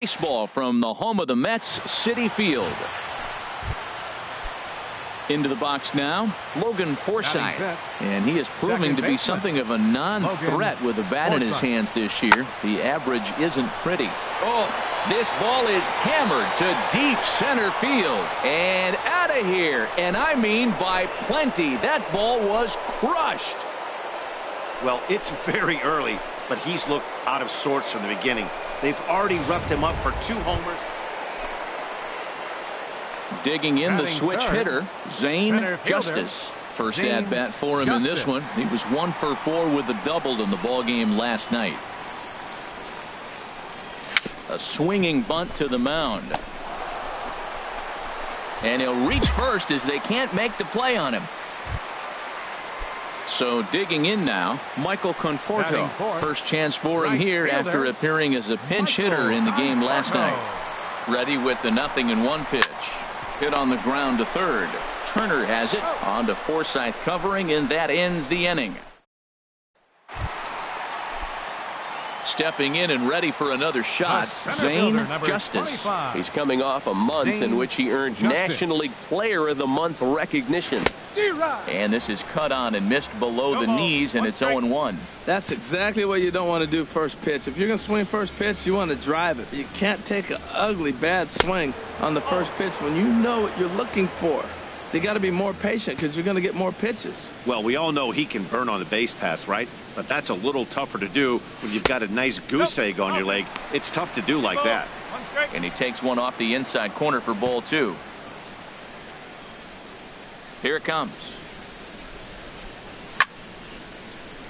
Baseball from the home of the Mets, City Field. Into the box now, Logan Forsythe, and he is proving to be something of a non-threat with a bat in his hands this year. The average isn't pretty. Oh, this ball is hammered to deep center field and out of here, and I mean by plenty. That ball was crushed. Well, it's very early, but he's looked out of sorts from the beginning. They've already roughed him up for 2 homers. Digging in the switch hitter, Zane Justice. First at bat for him in this one. He was 1 for 4 with a double in the ball game last night. A swinging bunt to the mound. And he'll reach first as they can't make the play on him. So digging in now, Michael Conforto. First chance for him here after appearing as a pinch hitter in the game last night. Ready with the 0-1 pitch. Hit on the ground to third. Turner has it. On to Forsythe covering, and that ends the inning. Stepping in and ready for another shot, Zane Justice. He's coming off a month in which he earned National League Player of the Month recognition. And this is cut on and missed below the knees, and it's 0-1. That's exactly what you don't want to do first pitch. If you're going to swing first pitch, you want to drive it. You can't take an ugly, bad swing on the first pitch when you know what you're looking for. They got to be more patient because you're going to get more pitches. Well, we all know he can burn on the base pass, right? But that's a little tougher to do when you've got a nice goose egg on your leg. It's tough to do like that. And he takes one off the inside corner for ball 2. Here it comes.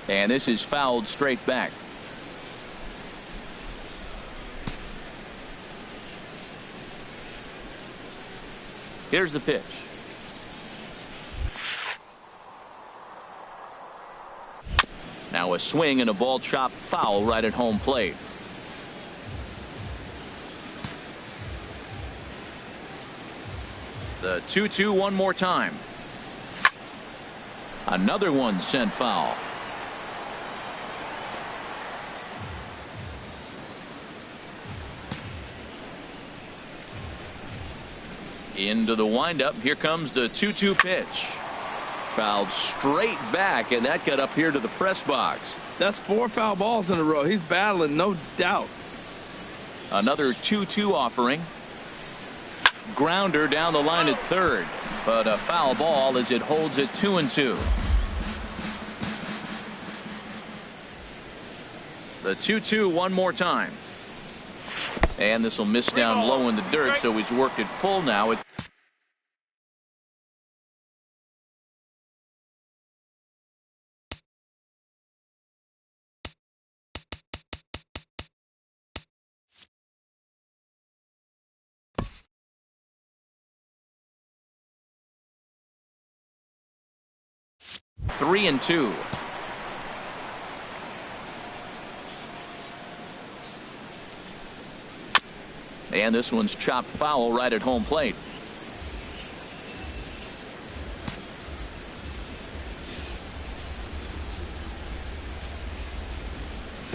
And this is fouled straight back. Here's the pitch. Now a swing and a ball chopped foul right at home plate. The 2-2 one more time. Another one sent foul. Into the windup. Here comes the 2-2 pitch. Fouled straight back, and that got up here to the press box. That's 4 foul balls in a row. He's battling, no doubt. Another 2-2 offering. Grounder down the line at third, but a foul ball as it holds it 2-2. The 2-2 one more time. And this will miss down low in the dirt, so he's worked it full now. 3-2. And this one's chopped foul right at home plate.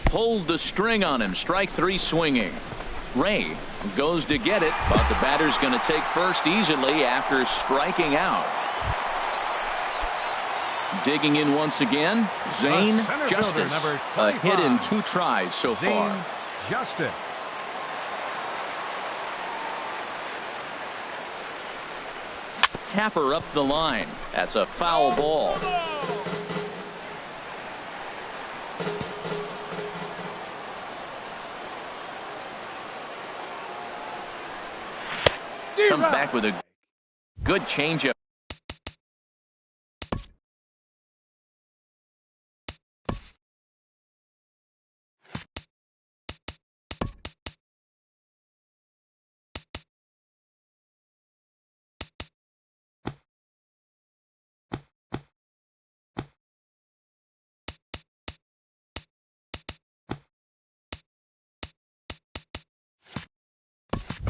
Pulled the string on him. Strike 3 swinging. Ray goes to get it, but the batter's going to take first easily after striking out. Digging in once again, Zane Justice. A hit in 2 tries so far. Justice. Tapper up the line. That's a foul ball. Comes back with a good changeup.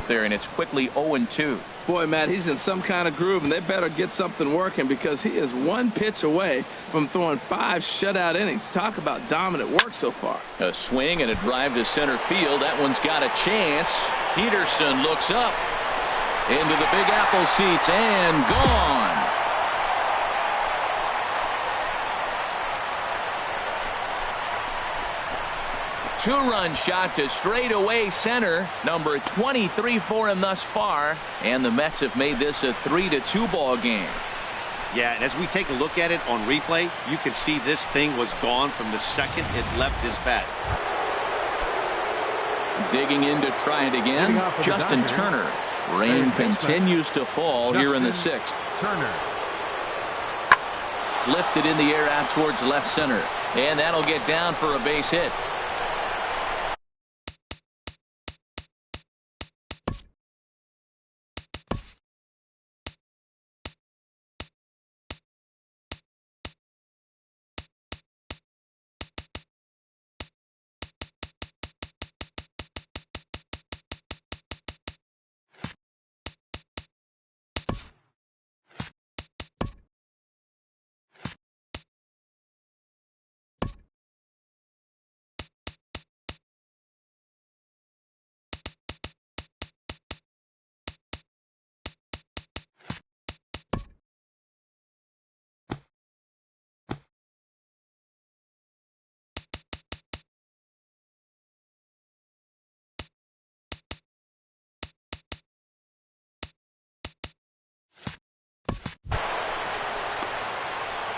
out there, and it's quickly 0-2. Boy, Matt, he's in some kind of groove, and they better get something working because he is one pitch away from throwing 5 shutout innings. Talk about dominant work so far. A swing and a drive to center field. That one's got a chance. Peterson looks up into the Big Apple seats and gone. Two-run shot to straightaway center. Number 23 for him thus far. And the Mets have made this a 3-2 ball game. Yeah, and as we take a look at it on replay, you can see this thing was gone from the second it left his bat. Digging in to try it again, Justin Turner. Rain continues to fall here in the 6th. Turner. Lifted in the air out towards left center. And that'll get down for a base hit.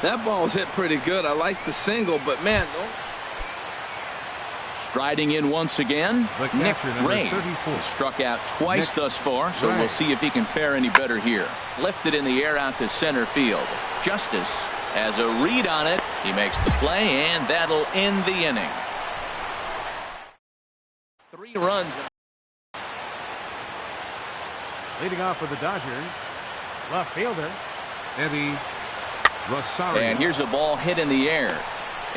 That ball's hit pretty good. I like the single, but man, Striding in once again, Nick Ray. Struck out twice thus far, so we'll see if he can fare any better here. Lifted in the air out to center field. Justice has a read on it. He makes the play, and that'll end the inning. 3 runs. Leading off for the Dodgers, left fielder, Eddie Rosario. And here's a ball hit in the air.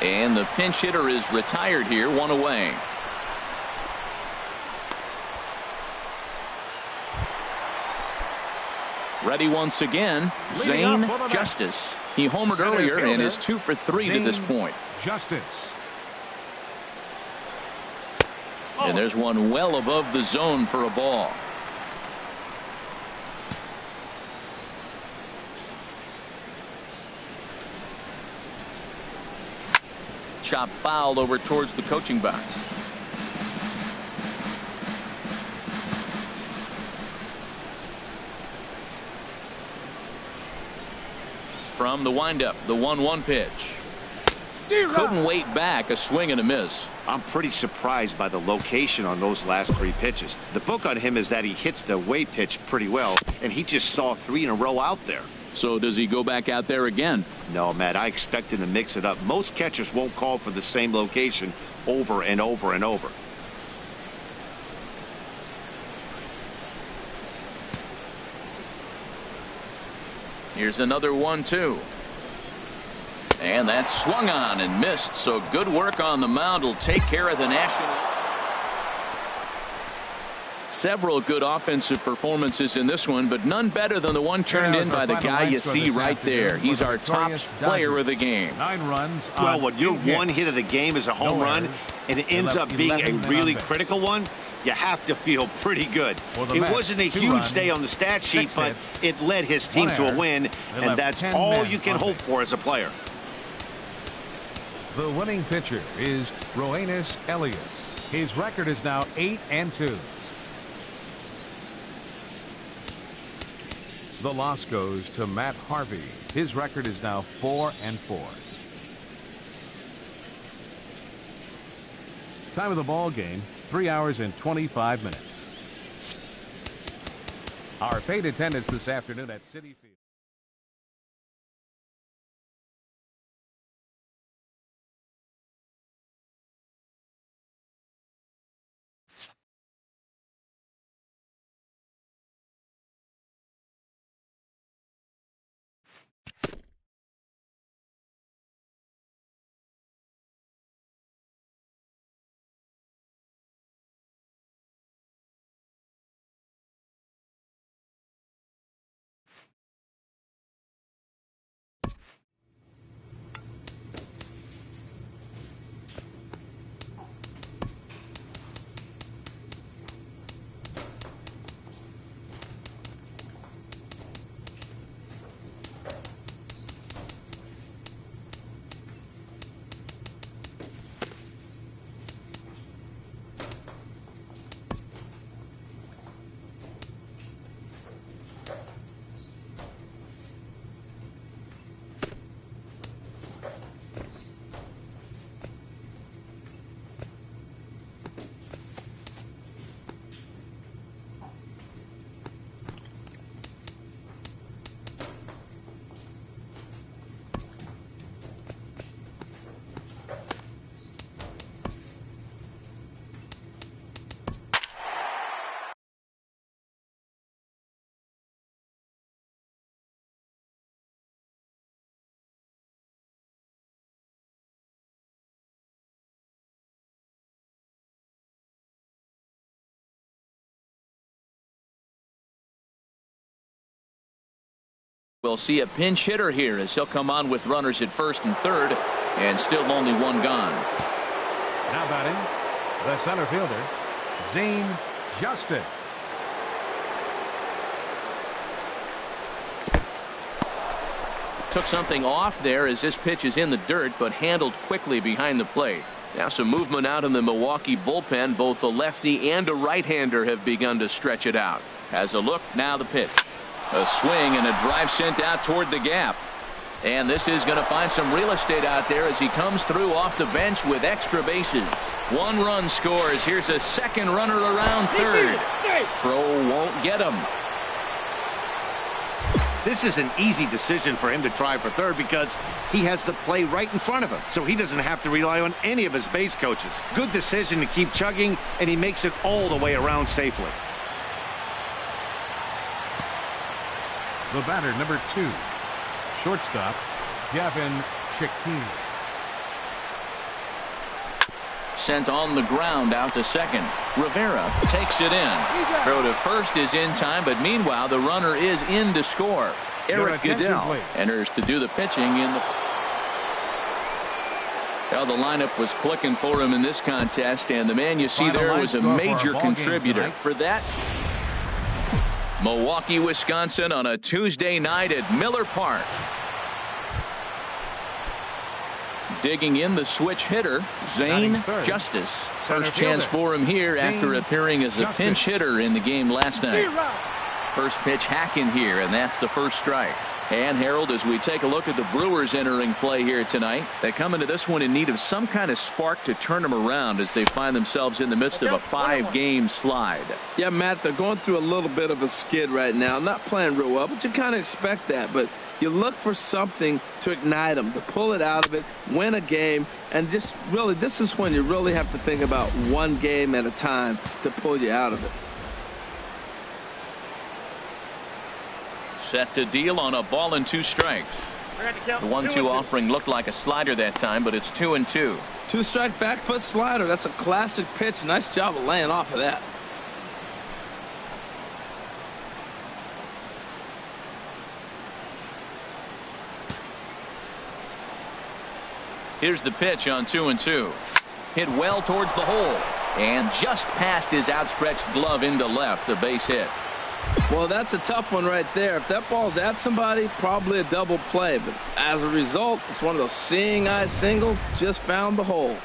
And the pinch hitter is retired here, 1 away. Ready once again, Zane Justice. He homered earlier and is 2 for 3 to this point. Justice. And there's one well above the zone for a ball. Chop fouled over towards the coaching box. From the windup, the 1-1 pitch. Couldn't wait back, a swing and a miss. I'm pretty surprised by the location on those last 3 pitches. The book on him is that he hits the away pitch pretty well, and he just saw 3 in a row out there. So does he go back out there again? No, Matt, I expect him to mix it up. Most catchers won't call for the same location over and over and over. Here's another 1-2. And that's swung on and missed. So good work on the mound will take care of the National. Several good offensive performances in this one, but none better than the one turned in by the guy you see right there. He's our top player of the game. 9 runs. Well, when your one hit of the game is a home run and it ends up being a really critical one, you have to feel pretty good. It wasn't a huge day on the stat sheet, but it led his team to a win, and that's all you can hope for as a player. The winning pitcher is Roenis Elias. His record is now 8-2. The loss goes to Matt Harvey. His record is now 4-4. Time of the ball game, 3 hours and 25 minutes. Our paid attendance this afternoon at Citi Field. We'll see a pinch hitter here as he'll come on with runners at first and third, and still only one gone. Now batting, the center fielder, Zane Justice. Took something off there as this pitch is in the dirt, but handled quickly behind the plate. Now some movement out in the Milwaukee bullpen. Both a lefty and a right-hander have begun to stretch it out. Has a look, now the pitch. A swing and a drive sent out toward the gap. And this is going to find some real estate out there as he comes through off the bench with extra bases. One run scores. Here's a second runner around third. Throw won't get him. This is an easy decision for him to try for third because he has the play right in front of him, so he doesn't have to rely on any of his base coaches. Good decision to keep chugging, and he makes it all the way around safely. The batter, number 2, shortstop, Gavin Chickini. Sent on the ground out to second. Rivera takes it in. Throw to first is in time, but meanwhile the runner is in to score. Eric Goodell enters to do the pitching in the. Well, the lineup was clicking for him in this contest, and the man you see there was a major contributor for that. Milwaukee, Wisconsin on a Tuesday night at Miller Park. Digging in the switch hitter, Zane Justice. First chance for him here after appearing as a pinch hitter in the game last night. First pitch hacking here, and that's the first strike. And Harold, as we take a look at the Brewers entering play here tonight, they come into this one in need of some kind of spark to turn them around as they find themselves in the midst of a 5-game slide. Yeah, Matt, they're going through a little bit of a skid right now. Not playing real well, but you kind of expect that. But you look for something to ignite them, to pull it out of it, win a game, and just really, this is when you really have to think about one game at a time to pull you out of it. Set to deal on a ball and 2 strikes. The 1-2 offering looked like a slider that time, but it's 2-2. 2-strike back foot slider. That's a classic pitch. Nice job of laying off of that. Here's the pitch on 2-2. Hit well towards the hole and just past his outstretched glove into left. A base hit. Well, that's a tough one right there. If that ball's at somebody, probably a double play. But as a result, it's one of those seeing eye singles. Just found the hole.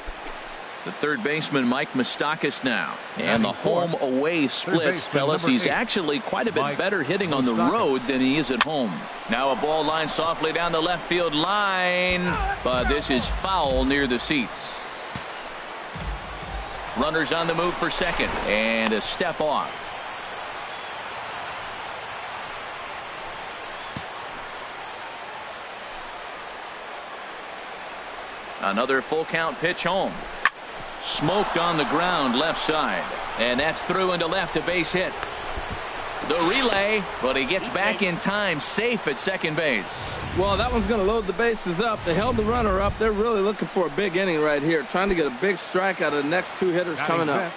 The third baseman, Mike Moustakas, now. And the home-away splits tell us he's actually quite a bit better hitting on the road than he is at home. Now a ball line softly down the left field line. But this is foul near the seats. Runners on the move for second. And a step off. Another full count pitch home. Smoked on the ground left side. And that's through into left, a base hit. The relay, but he gets back in time, safe at second base. Well, that one's going to load the bases up. They held the runner up. They're really looking for a big inning right here, trying to get a big strike out of the next 2 hitters coming up.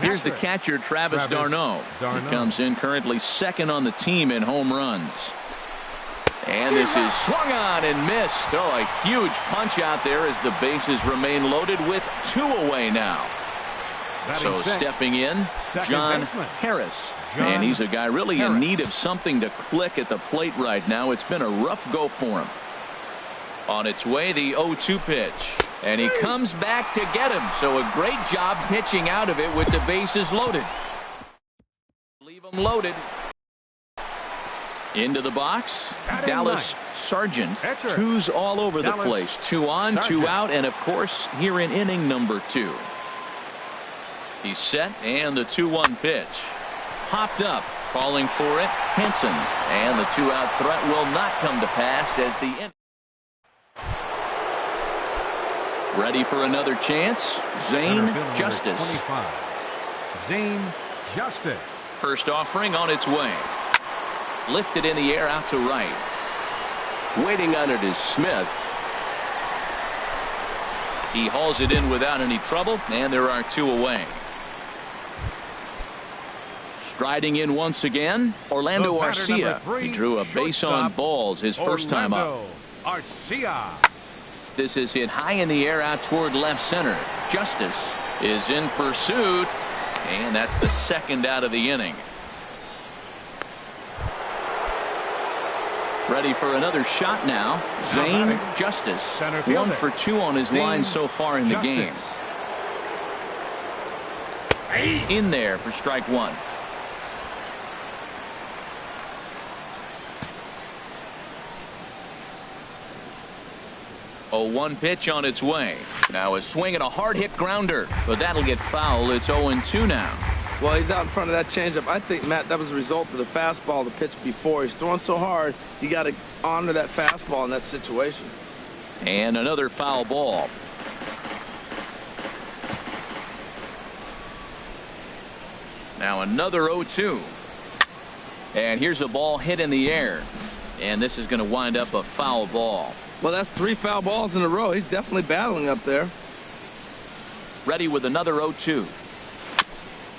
Here's the catcher, Travis d'Arnaud. He comes in currently second on the team in home runs. And this is swung on and missed. Oh, a huge punch out there as the bases remain loaded with 2 away now. So stepping in, John Harris. And he's a guy really in need of something to click at the plate right now. It's been a rough go for him. On its way, the 0-2 pitch. And he comes back to get him. So a great job pitching out of it with the bases loaded. Leave them loaded. Into the box, Dallas Sargent. 2s all over the place. 2 on, 2 out, and of course here in inning number 2. He's set, and the 2-1 pitch. Popped up, calling for it, Henson. And the 2-out threat will not come to pass as the inning. Ready for another chance, Zane Justice. 25. Zane Justice. First offering on its way. Lifted in the air out to right. Waiting on it is Smith. He hauls it in without any trouble, and there are 2 away. Striding in once again, Orlando Arcia. He drew a base on balls his first time up. Arcia. This is hit high in the air out toward left center. Justice is in pursuit, and that's the second out of the inning. Ready for another shot now. Zane Justice, 1 for 2 on his line so far in the game. In there for strike one. A 1 pitch on its way. Now a swing and a hard hit grounder, but that'll get foul. It's 0-2 now. Well, he's out in front of that changeup. I think, Matt, that was a result of the fastball the pitch before. He's throwing so hard, you got to honor that fastball in that situation. And another foul ball. Now another 0-2. And here's a ball hit in the air. And this is going to wind up a foul ball. Well, that's 3 foul balls in a row. He's definitely battling up there. Ready with another 0-2.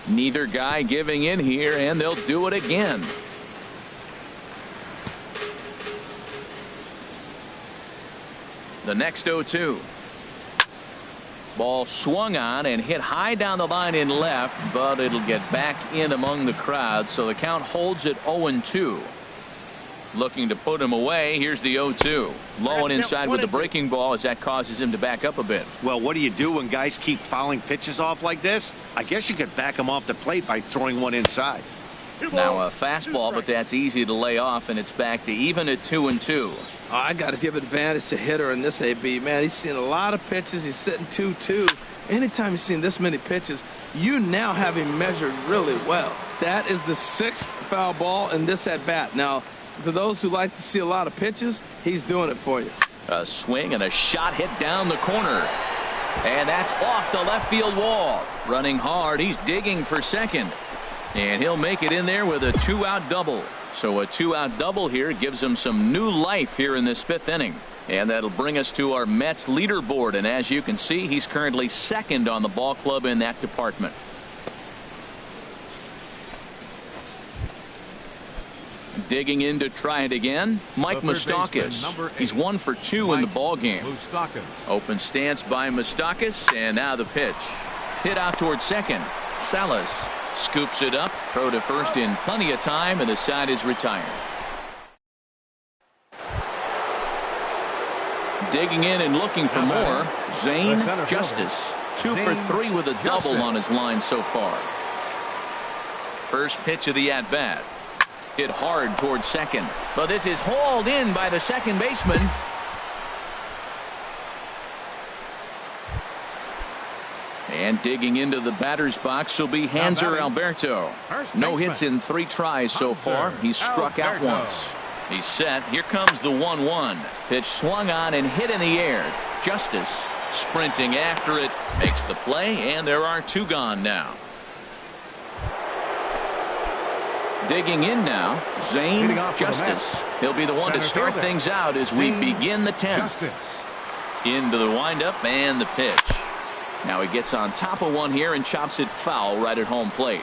Neither guy giving in here, and they'll do it again. The next 0-2. Ball swung on and hit high down the line in left, but it'll get back in among the crowd, so the count holds at 0-2. Looking to put him away. Here's the 0-2. Low and inside with the breaking ball as that causes him to back up a bit. Well, what do you do when guys keep fouling pitches off like this? I guess you could back them off the plate by throwing one inside. Now a fastball, but that's easy to lay off, and it's back to even at 2-2. I got to give advantage to hitter in this AB. Man, he's seen a lot of pitches. He's sitting 2-2. Anytime you've seen this many pitches, you now have him measured really well. That is the 6th foul ball in this at bat. Now, to those who like to see a lot of pitches, he's doing it for you. A swing and a shot hit down the corner. And that's off the left field wall. Running hard, he's digging for second. And he'll make it in there with a 2-out double. So a 2-out double here gives him some new life here in this 5th inning. And that'll bring us to our Mets leaderboard. And as you can see, he's currently 2nd on the ball club in that department. Digging in to try it again, Mike Moustakas. He's 1 for 2 in the ball game. Open stance by Moustakas, and now the pitch. Hit out towards second. Salas scoops it up, throw to first in plenty of time, and the side is retired. Digging in and looking for more, Zane Justice. 2 for 3 with a double on his line so far. First pitch of the at-bat. Hit hard towards second, but this is hauled in by the second baseman. And digging into the batter's box will be Hanser Alberto. No hits in 3 tries so far. He's struck out once. He's set. Here comes the 1-1. Pitch swung on and hit in the air. Justice sprinting after it, makes the play, and there are 2 gone now. Digging in now, Zane Justice. He'll be the one to start things out as we begin the 10th. Into the windup and the pitch. Now he gets on top of one here and chops it foul right at home plate.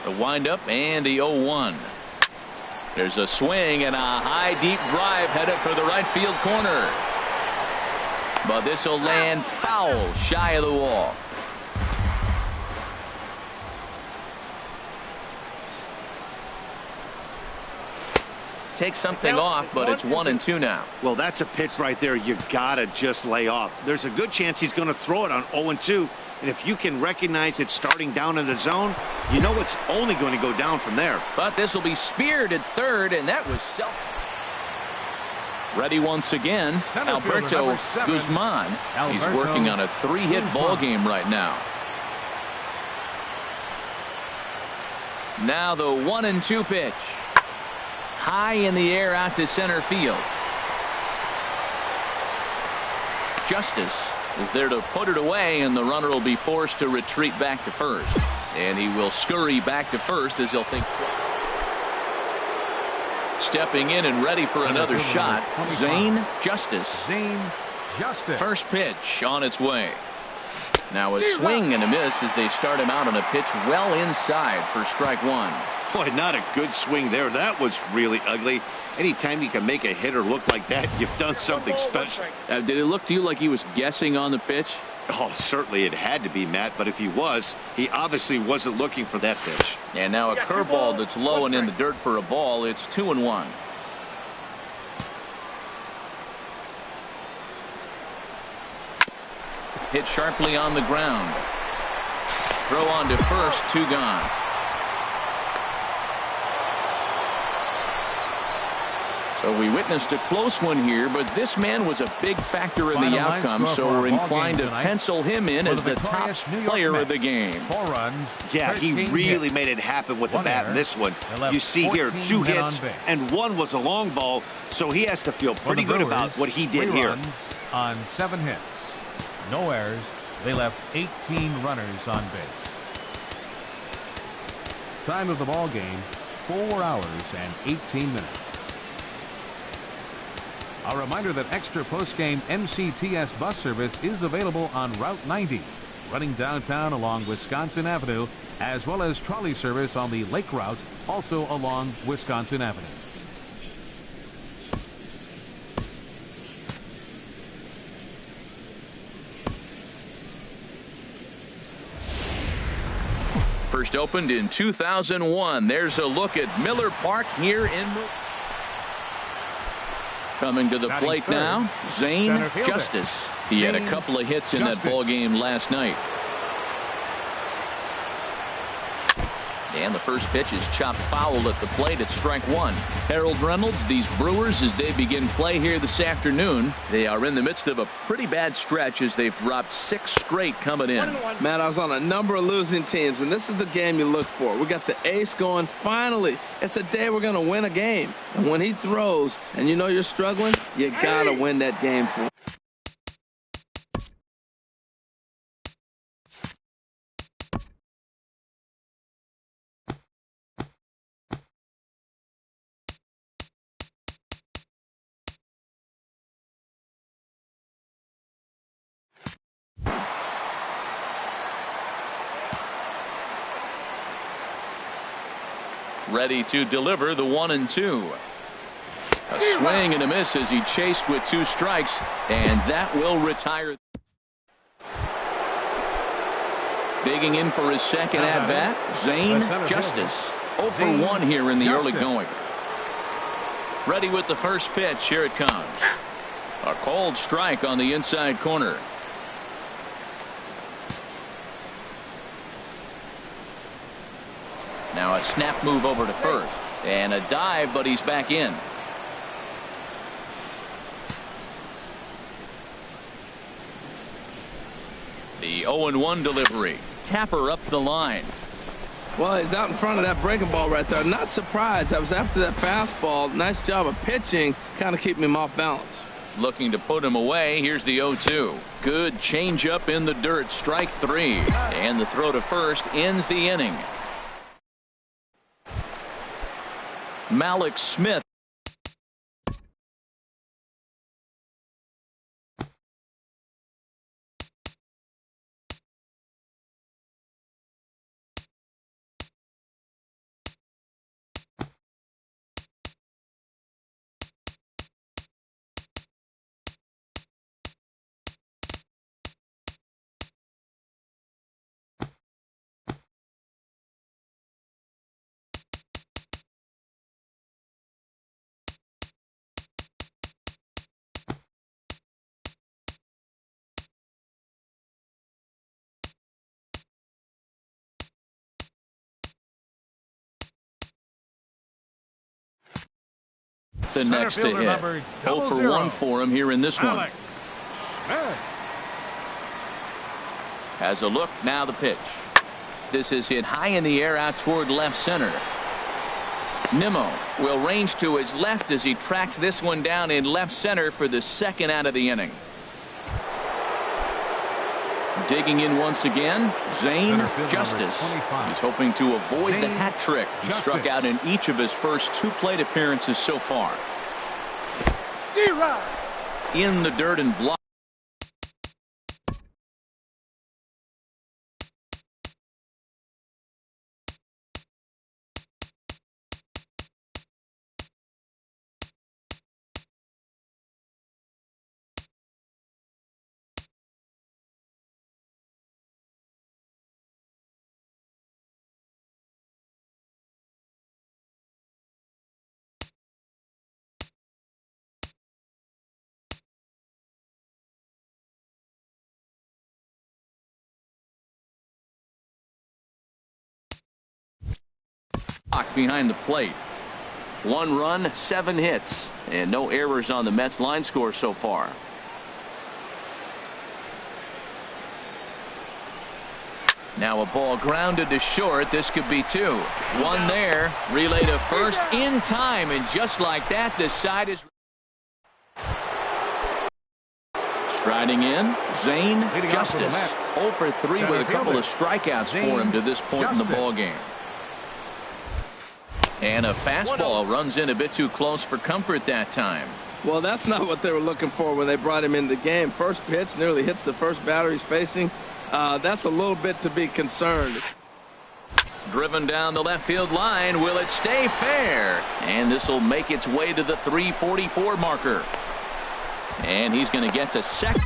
The windup and the 0-1. There's a swing and a high deep drive headed for the right field corner. But this will land foul shy of the wall. Takes something off, but it's 1-2 now. Well, that's a pitch right there you gotta just lay off. There's a good chance he's going to throw it on 0-2, and if you can recognize it starting down in the zone, you know it's only going to go down from there. But this will be speared at third, and that was ready once again. Alberto Guzman. He's working on a 3-hit ball game right now. Now the 1-2 pitch. High in the air out to center field. Justice is there to put it away, and the runner will be forced to retreat back to first. And he will scurry back to first as he'll think. Stepping in and ready for another shot, Zane Justice. First pitch on its way. Now a swing and a miss as they start him out on a pitch well inside for strike one. Boy, not a good swing there. That was really ugly. Anytime you can make a hitter look like that, you've done something special. Did it look to you like he was guessing on the pitch? Oh, certainly it had to be, Matt, but if he was, he obviously wasn't looking for that pitch. And now a curveball that's low and in the dirt for a ball. It's 2-1. Hit sharply on the ground. Throw on to first, 2 gone. So we witnessed a close one here, but this man was a big factor in the outcome, so we're inclined to pencil him in as the top player of the game. 4 runs. Yeah, he really made it happen with the bat in this one. You see here 2 hits and 1 was a long ball, so he has to feel pretty good about what he did here. 3 runs on 7 hits. No errors. They left 18 runners on base. Time of the ball game, 4 hours and 18 minutes. A reminder that extra post-game MCTS bus service is available on Route 90, running downtown along Wisconsin Avenue, as well as trolley service on the Lake Route, also along Wisconsin Avenue. First opened in 2001. There's a look at Miller Park here in coming to the plate now, Zane Justice. He had a couple of hits in that ball game last night. And the first pitch is chopped foul at the plate at strike one. Harold Reynolds, these Brewers, as they begin play here this afternoon, they are in the midst of a pretty bad stretch as they've dropped 6 straight coming in. Matt, I was on a number of losing teams, and this is the game you look for. We got the ace going. Finally, it's a day we're going to win a game. And when he throws and you know you're struggling, you got to win that game for him. Ready to deliver the 1-2. A swing and a miss as he chased with 2 strikes, and that will retire. Digging in for his second at-bat, Zane Justice. 0 for 1 here in the early going. Ready with the first pitch. Here it comes. A called strike on the inside corner. Now a snap move over to first. And a dive, but he's back in. The 0-1 delivery. Tapper up the line. Well, he's out in front of that breaking ball right there. Not surprised. I was after that fastball. Nice job of pitching. Kind of keeping him off balance. Looking to put him away. Here's the 0-2. Good changeup in the dirt. Strike 3. And the throw to first ends the inning. Malik Smith. The next to hit. 0 for 1 for him here in this one. Has a look. Now the pitch. This is hit high in the air out toward left center. Nimmo will range to his left as he tracks this one down in left center for the second out of the inning. Digging in once again, Zane Justice. He's hoping to avoid the hat trick. He struck out in each of his first 2 plate appearances so far. In the dirt and block. behind the plate. 1 run, 7 hits, and no errors on the Mets line score so far. Now a ball grounded to short. This could be 2. 1 there. Relay to first in time, and just like that, this side is striding in. Zane Justice 0 for 3 with a couple of strikeouts for him to this point in the ball game. And a fastball runs in a bit too close for comfort that time. Well, that's not what they were looking for when they brought him into the game. First pitch nearly hits the first batter he's facing. That's a little bit to be concerned. Driven down the left field line. Will it stay fair? And this will make its way to the 344 marker. And he's going to get to second.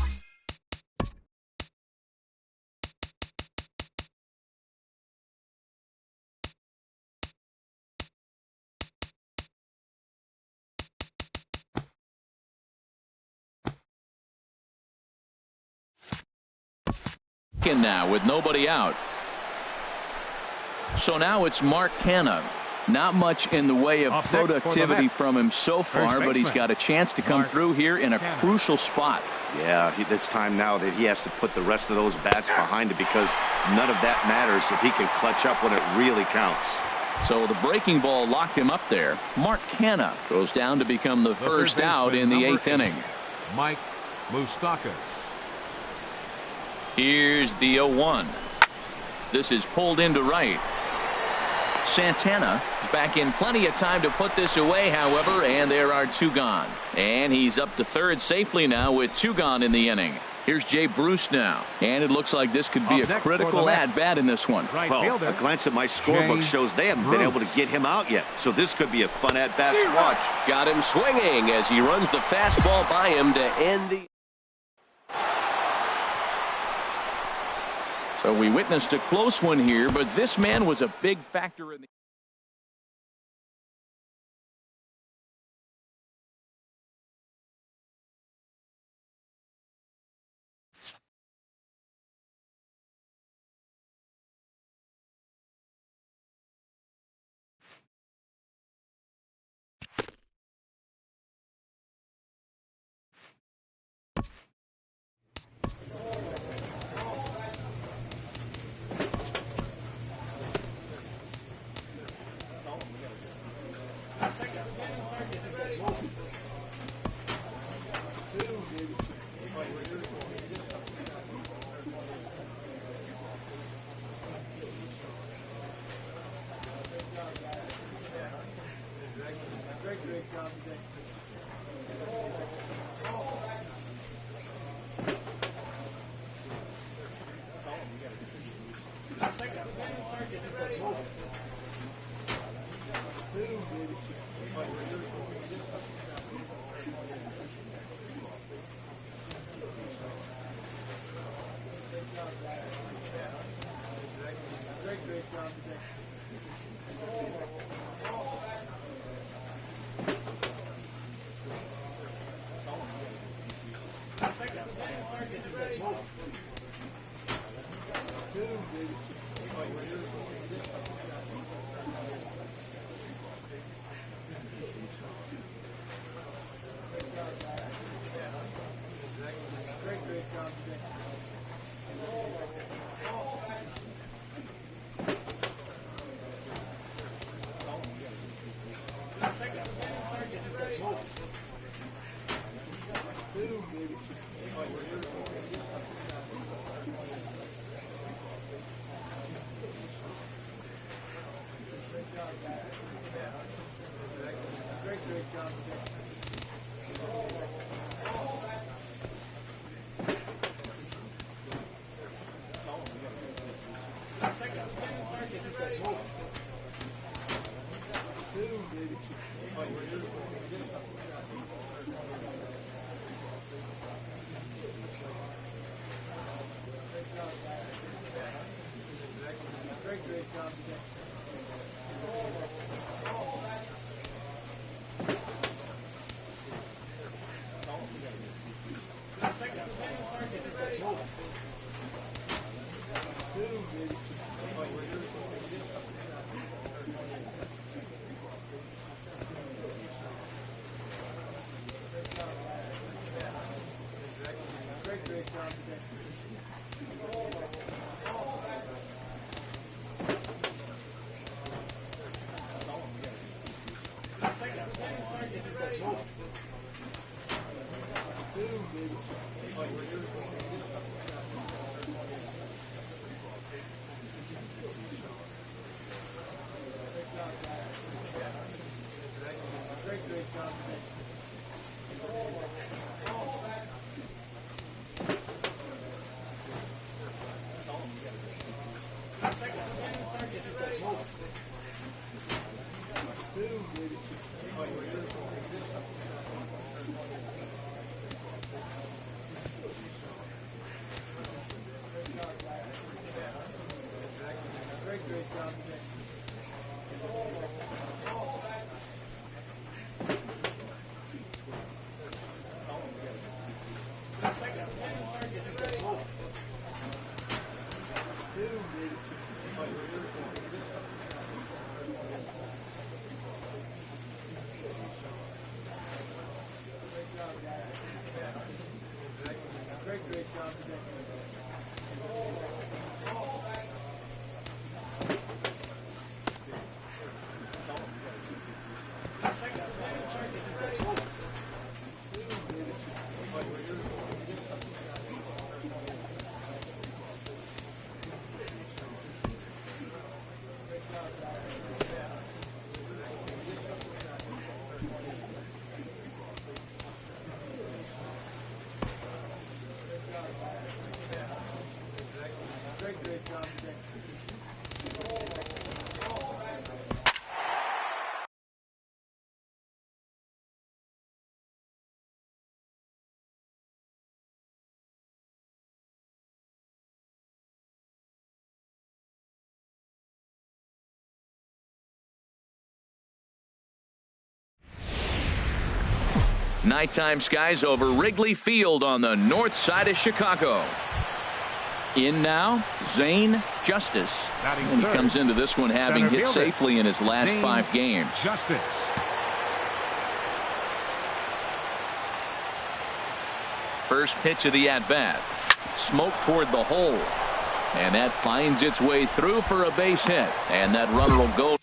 Now with nobody out. So now it's Mark Canha. Not much in the way of productivity from him so far, but he's got a chance to come through here in a crucial spot. Yeah, it's time now that he has to put the rest of those bats behind it, because none of that matters if he can clutch up when it really counts. So the breaking ball locked him up there. Mark Canha goes down to become the first out in the 8th inning. Mike Moustakas. Here's the 0-1. This is pulled into right. Santana is back in plenty of time to put this away, however, and there are 2 gone. And he's up to third safely now with 2 gone in the inning. Here's Jay Bruce now. And it looks like this could be a critical at-bat in this one. Well, a glance at my scorebook shows they haven't been able to get him out yet. So this could be a fun at-bat to watch. Got him swinging as he runs the fastball by him to end the... So we witnessed a close one here, but this man was a big factor in the Nighttime skies over Wrigley Field on the north side of Chicago. In now, Zane Justice. And he comes into this one having hit safely in his last 5 games. Justice. First pitch of the at-bat. Smoke toward the hole. And that finds its way through for a base hit. And that runner will go.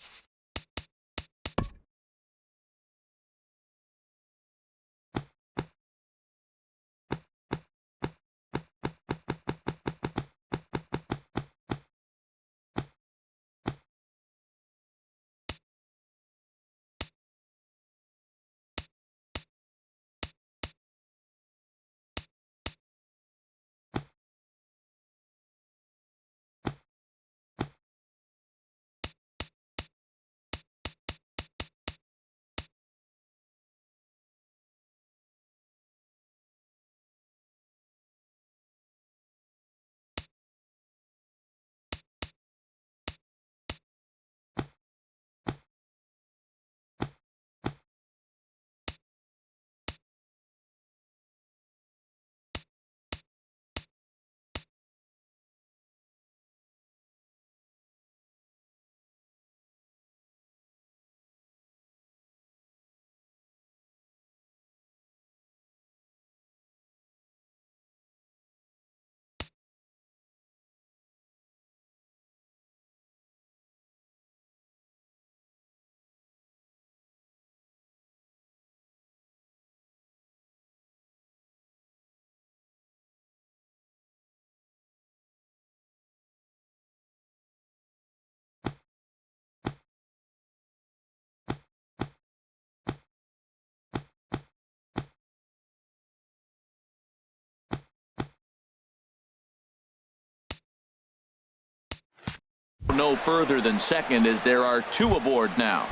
No further than second as there are 2 aboard now.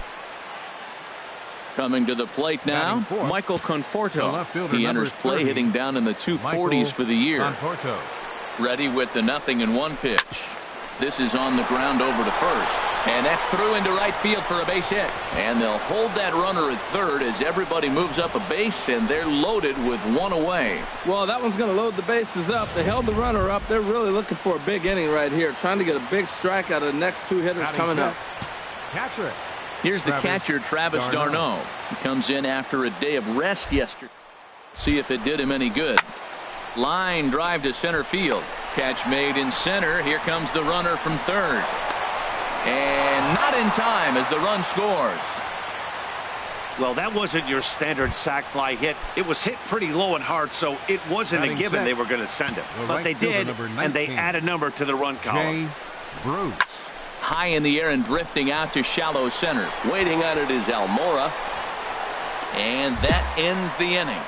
Coming to the plate now, Michael Conforto. He enters play hitting down in the 240s for the year. Conforto. Ready with the 0-1 pitch. This is on the ground over to first. And that's through into right field for a base hit. And they'll hold that runner at third as everybody moves up a base, and they're loaded with 1 away. Well, that one's going to load the bases up. They held the runner up. They're really looking for a big inning right here, trying to get a big strike out of the next 2 hitters coming up. Catcher. Here's the catcher, Travis d'Arnaud. He comes in after a day of rest yesterday. See if it did him any good. Line drive to center field. Catch made in center. Here comes the runner from third. And not in time as the run scores. Well, that wasn't your standard sac fly hit. It was hit pretty low and hard, so it wasn't a given they were going to send it. But they did, and they add a number to the run column. Bruce. High in the air and drifting out to shallow center. Waiting on it is Almora. And that ends the inning.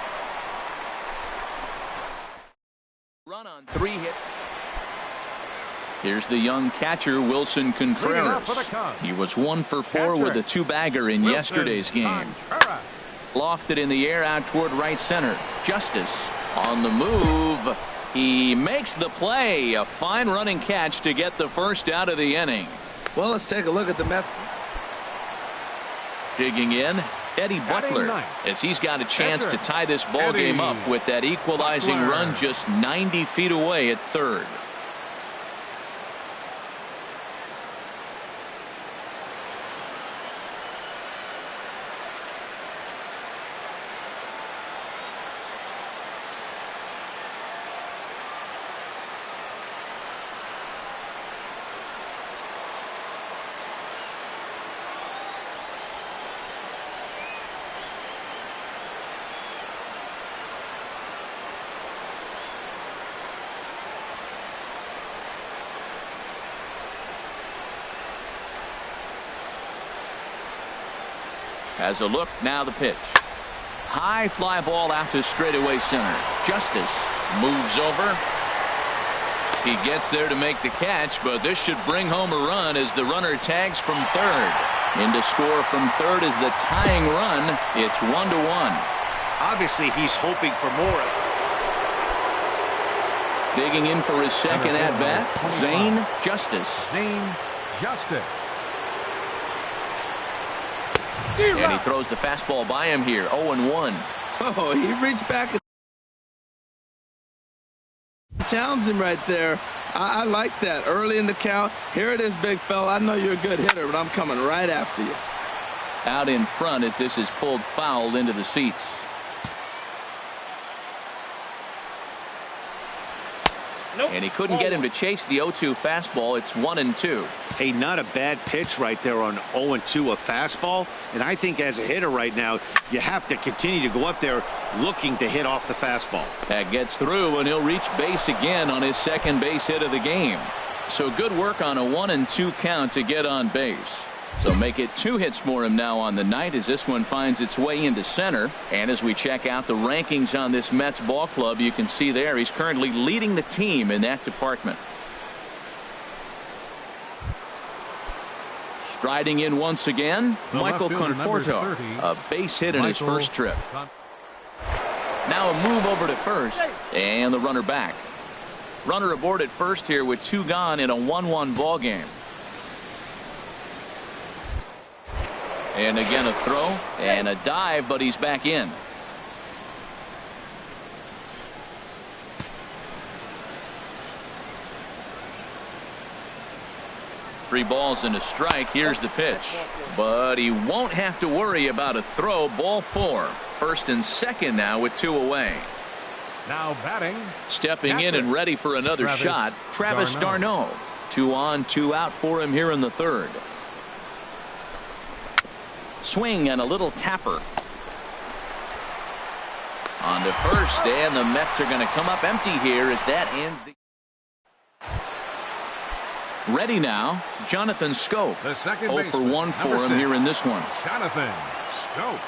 Run on 3 hits. Here's the young catcher, Wilson Contreras. He was 1 for 4 with a 2-bagger in yesterday's game. Lofted in the air out toward right center. Justice on the move. He makes the play. A fine running catch to get the first out of the inning. Well, let's take a look at the Mets. Digging in, Eddie Butler, as he's got a chance to tie this ball game up with that equalizing run just 90 feet away at third. Has a look, now the pitch. High fly ball out to straightaway center. Justice moves over. He gets there to make the catch, but this should bring home a run as the runner tags from third. In to score from third is the tying run. It's 1-1. Obviously, he's hoping for more. Digging in for his second at-bat, Zane Justice. Zane Justice. And he throws the fastball by him here, 0-1. Oh, he reached back and challenged him right there. I like that. Early in the count. Here it is, big fella. I know you're a good hitter, but I'm coming right after you. Out in front as this is pulled foul into the seats. Nope. And he couldn't get him to chase the 0-2 fastball. It's 1-2. Hey, not a bad pitch right there on 0-2, a fastball. And I think as a hitter right now, you have to continue to go up there looking to hit off the fastball. That gets through, and he'll reach base again on his second base hit of the game. So good work on a 1-2 count to get on base. So make it 2 hits for him now on the night as this one finds its way into center. And as we check out the rankings on this Mets ball club, you can see there he's currently leading the team in that department. Striding in once again, Michael Conforto, a base hit in his first trip. Now a move over to first, and the runner back. Runner aboard at first here with 2 gone in a 1-1 ball game. And again a throw and a dive, but he's back in. Three balls and a strike. Here's the pitch. But he won't have to worry about a throw. Ball 4. First and second now with 2 away. Now batting. Stepping in and ready for another shot, Travis d'Arnaud. 2 on, 2 out for him here in the third. Swing and a little tapper. On to first, and the Mets are going to come up empty here as that ends the. Ready now, Jonathan Scope. The second 0 for 1 for him here in this one. Jonathan Scope.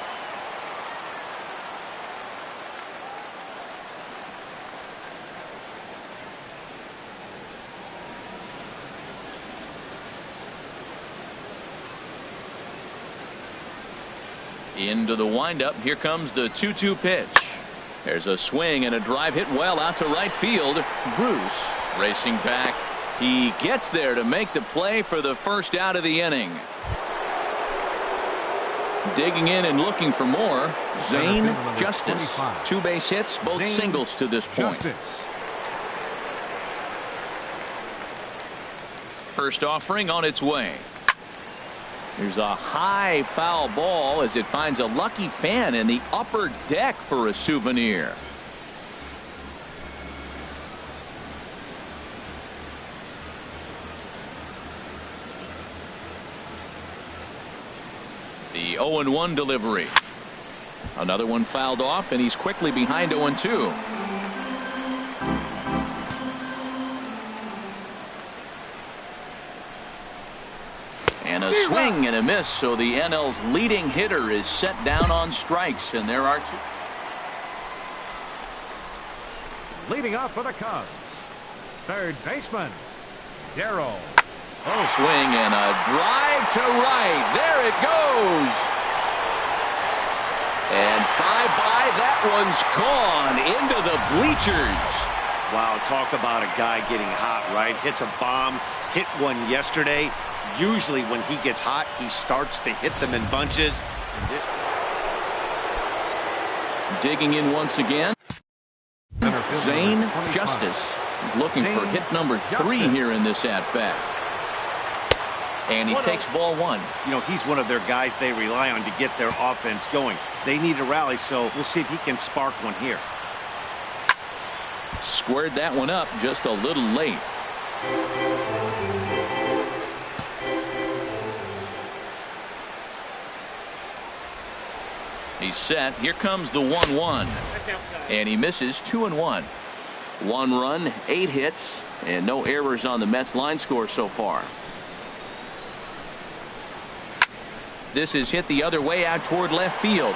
Into the windup. Here comes the 2-2 pitch. There's a swing and a drive hit well out to right field. Bruce racing back. He gets there to make the play for the first out of the inning. Digging in and looking for more, Zane Justice. 2 base hits, both singles to this point. First offering on its way. There's a high foul ball as it finds a lucky fan in the upper deck for a souvenir. The 0-1 delivery. Another one fouled off, and he's quickly behind 0-2. And a swing and a miss, so the NL's leading hitter is set down on strikes, and there are two. Leading off for the Cubs, third baseman, Darrell. Swing and a drive to right. There it goes. And bye-bye, that one's gone into the bleachers. Wow, talk about a guy getting hot, right? Hits a bomb, hit one yesterday. Usually when he gets hot, he starts to hit them in bunches. Digging in once again. Zane Justice is looking for hit number 3 here in this at-bat. And he takes ball 1. You know, he's one of their guys they rely on to get their offense going. They need a rally, so we'll see if he can spark one here. Squared that one up just a little late. He's set. Here comes the 1-1. And he misses 2-1. 1 run, 8 hits, and no errors on the Mets line score so far. This is hit the other way out toward left field.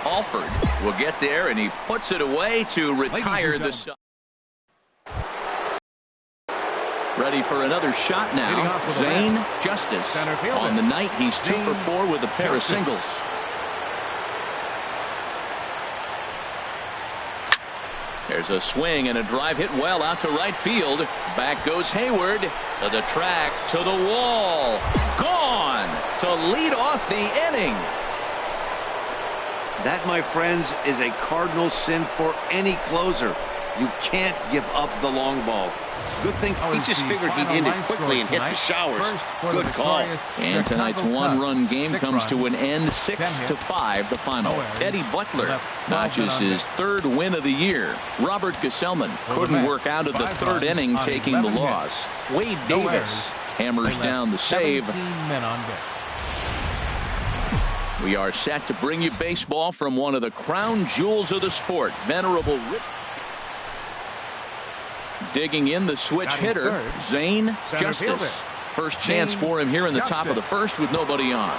Alford will get there, and he puts it away to retire the side. Ready for another shot now. Zane Justice. On the night, he's 2 for 4 with a pair of singles. There's a swing and a drive hit well out to right field. Back goes Hayward to the track, to the wall. Gone to lead off the inning. That, my friends, is a cardinal sin for any closer. You can't give up the long ball. Good thing he just figured he'd end it quickly and hit the showers. Good call. And tonight's 1-run game comes to an end, 6-5 the final. Eddie Butler notches his 3rd win of the year. Robert Gesellman couldn't work out of the 3rd inning, taking the loss. Wade Davis hammers down the save. We are set to bring you baseball from one of the crown jewels of the sport, Venerable Rip. Digging in the switch hitter, Zane Justice. First chance for him here in the top of the 1st with nobody on.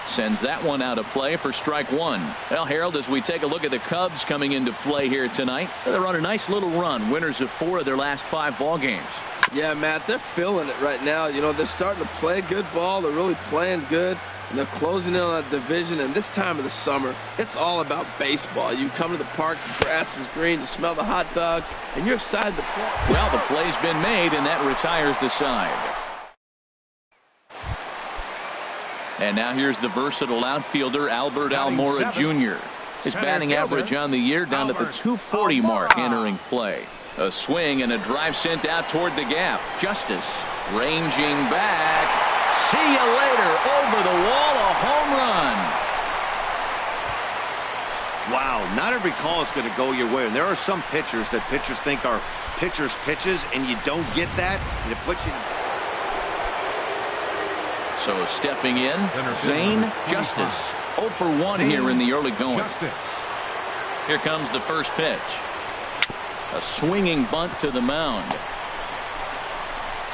Sends that one out of play for strike 1. Well, Harold, as we take a look at the Cubs coming into play here tonight, they're on a nice little run, winners of 4 of their last 5 ball games. Yeah, Matt, they're feeling it right now. You know, they're starting to play good ball. They're really playing good. And they're closing in on that division, and this time of the summer, it's all about baseball. You come to the park, the grass is green, you smell the hot dogs, and you're excited to play. Well, the play's been made, and that retires the side. And now here's the versatile outfielder, Albert Almora Jr. His batting average on the year down at the 240 mark entering play. A swing and a drive sent out toward the gap. Justice ranging back. See you later. Over the wall, a home run. Wow, not every call is going to go your way. And there are some pitchers that pitchers think are pitchers' pitches, and you don't get that, and it puts you. So stepping in, Zane Justice. 0 for 1 here in the early going. Here comes the first pitch. A swinging bunt to the mound.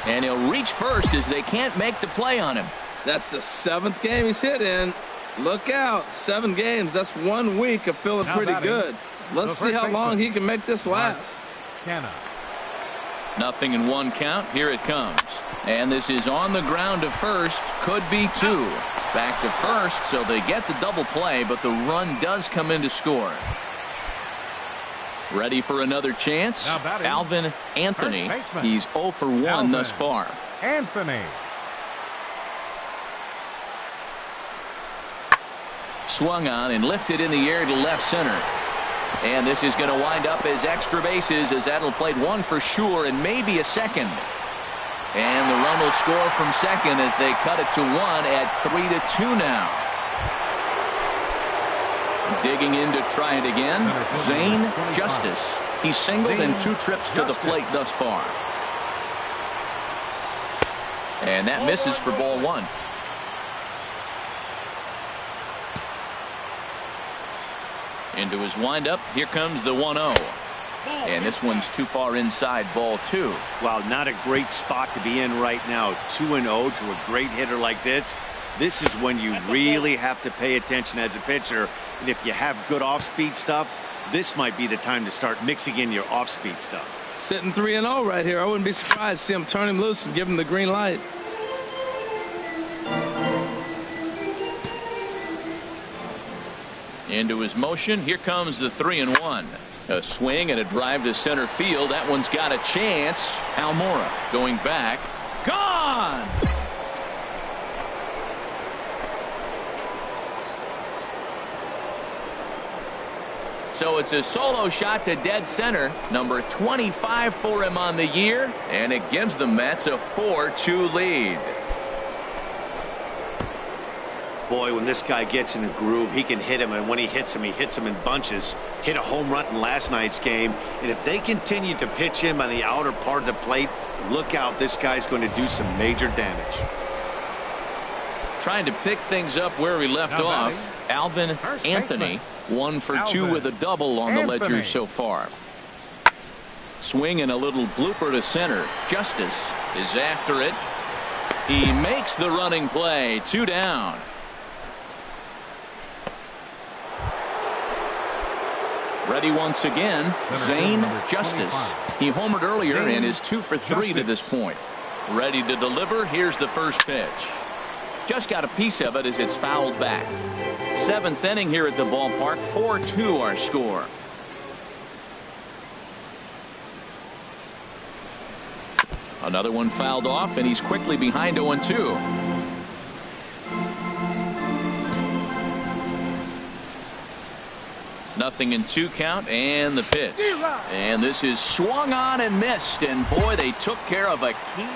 And he'll reach first as they can't make the play on him. That's the 7th game he's hit in. Look out. 7 games. That's 1 week of feeling pretty good. Let's see how long he can make this last. Nothing in 1 count. Here it comes. And this is on the ground to first. Could be 2. Back to first, so they get the double play, but the run does come in to score. Ready for another chance? Alvin Anthony. He's 0 for 1 thus far. Anthony. Swung on and lifted in the air to left center. And this is going to wind up as extra bases, as that'll play 1 for sure and maybe a second. And the run will score from second as they cut it to 1 at 3-2 now. Digging in to try it again, Zane Justice. He's singled in 2 trips to the plate thus far. And that misses for ball 1. Into his windup. Here comes the 1-0. And this one's too far inside, ball 2. Well, not a great spot to be in right now. 2-0 to a great hitter like this. This is when you really have to pay attention as a pitcher. And if you have good off-speed stuff, this might be the time to start mixing in your off-speed stuff. Sitting 3-0 right here. I wouldn't be surprised to see him turn him loose and give him the green light. Into his motion. Here comes the 3-1. A swing and a drive to center field. That one's got a chance. Almora going back. Gone! So it's a solo shot to dead center. Number 25 for him on the year. And it gives the Mets a 4-2 lead. Boy, when this guy gets in a groove, he can hit him, and when he hits him in bunches. Hit a home run in last night's game, and if they continue to pitch him on the outer part of the plate, look out, this guy's going to do some major damage. Trying to pick things up where we left off. Alvin Anthony, 1 for 2 with a double on the ledger so far. Swing and a little blooper to center. Justice is after it. He makes the running play. 2 down. Ready once again, Zane Justice. He homered earlier and is 2 for 3 to this point. Ready to deliver. Here's the first pitch. Just got a piece of it as it's fouled back. 7th inning here at the ballpark. 4-2 our score. Another one fouled off, and he's quickly behind 0-2. Nothing in 2 count, and the pitch. And this is swung on and missed, and boy, they took care of a key.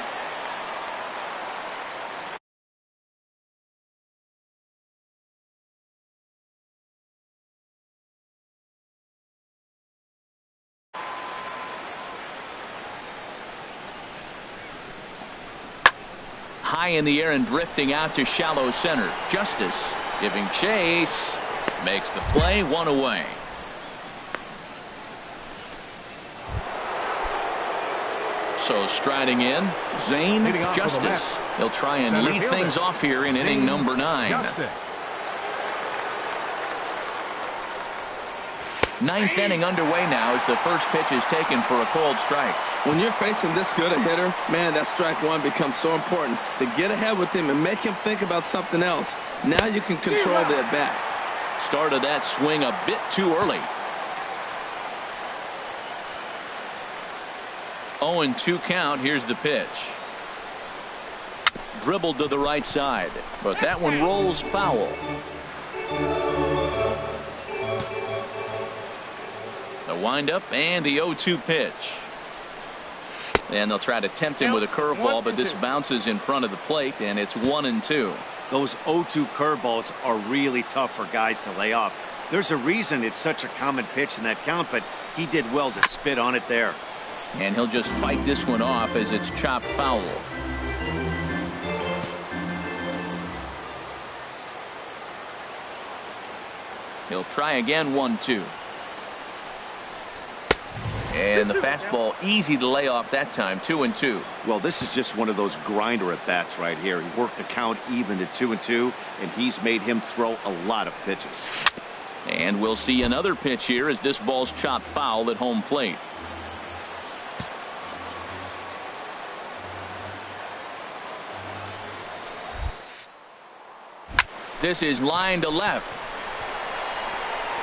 High in the air and drifting out to shallow center. Justice giving chase. Makes the play. 1 away. So striding in, Zane Justice. He'll try and lead things off here in inning number 9. 9th inning underway now as the first pitch is taken for a called strike. When you're facing this good a hitter, man, that strike 1 becomes so important to get ahead with him and make him think about something else. Now you can control the at bat. Started that swing a bit too early. 0-2 count. Here's the pitch. Dribbled to the right side, but that one rolls foul. The windup and the 0-2 pitch. And they'll try to tempt him with a curveball, but this bounces in front of the plate, and it's 1-2. Those 0-2 curveballs are really tough for guys to lay off. There's a reason it's such a common pitch in that count, but he did well to spit on it there. And he'll just fight this one off as it's chopped foul. He'll try again. 1-2. And the fastball easy to lay off that time. 2-2. Well, this is just one of those grinder at bats right here. He worked the count even to 2-2, and he's made him throw a lot of pitches. And we'll see another pitch here as this ball's chopped foul at home plate. This is line to left.